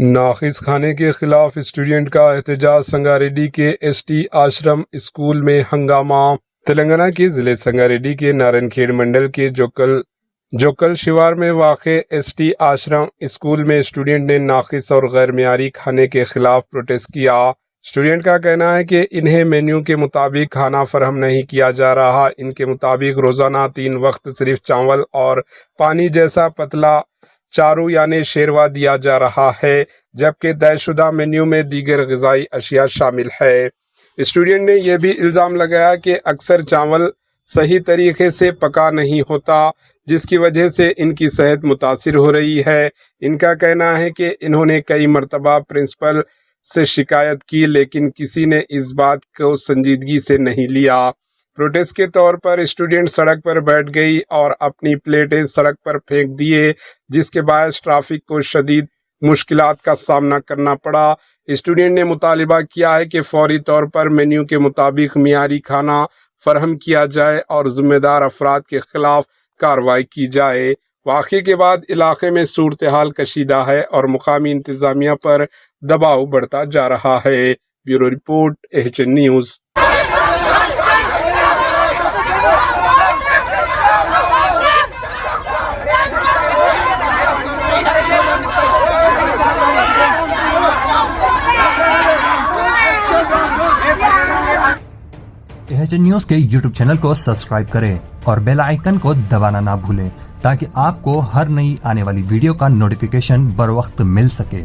ناقص کھانے کے خلاف اسٹوڈنٹ کا احتجاج۔ سنگاریڈی کے ایس ٹی آشرم اسکول میں ہنگامہ۔ تلنگانہ کے ضلع سنگاریڈی کے نارائن کھیڑ منڈل کے جوکل شیوار میں واقع ایس ٹی آشرم اسکول میں اسٹوڈنٹ نے ناقص اور غیر معیاری کھانے کے خلاف پروٹیسٹ کیا۔ اسٹوڈنٹ کا کہنا ہے کہ انہیں مینیو کے مطابق کھانا فراہم نہیں کیا جا رہا۔ ان کے مطابق روزانہ 3 وقت صرف چاول اور پانی جیسا پتلا چارو یعنی شیروا دیا جا رہا ہے، جبکہ طے شدہ مینیو میں دیگر غذائی اشیاء شامل ہے۔ اسٹوڈنٹ نے یہ بھی الزام لگایا کہ اکثر چاول صحیح طریقے سے پکا نہیں ہوتا، جس کی وجہ سے ان کی صحت متاثر ہو رہی ہے۔ ان کا کہنا ہے کہ انہوں نے کئی مرتبہ پرنسپل سے شکایت کی، لیکن کسی نے اس بات کو سنجیدگی سے نہیں لیا۔ پروٹیسٹ کے طور پر اسٹوڈنٹ سڑک پر بیٹھ گئی اور اپنی پلیٹیں سڑک پر پھینک دیے، جس کے باعث ٹریفک کو شدید مشکلات کا سامنا کرنا پڑا۔ اسٹوڈنٹ نے مطالبہ کیا ہے کہ فوری طور پر مینیو کے مطابق معیاری کھانا فراہم کیا جائے اور ذمہ دار افراد کے خلاف کارروائی کی جائے۔ واقعے کے بعد علاقے میں صورتحال کشیدہ ہے اور مقامی انتظامیہ پر دباؤ بڑھتا جا رہا ہے۔ Bureau report AHN news. AHN news کے YouTube چینل کو سبسکرائب کریں اور بیل آئیکن کو دبانا نہ بھولیں تاکہ آپ کو ہر نئی آنے والی ویڈیو کا نوٹیفیکیشن بر وقت مل سکے۔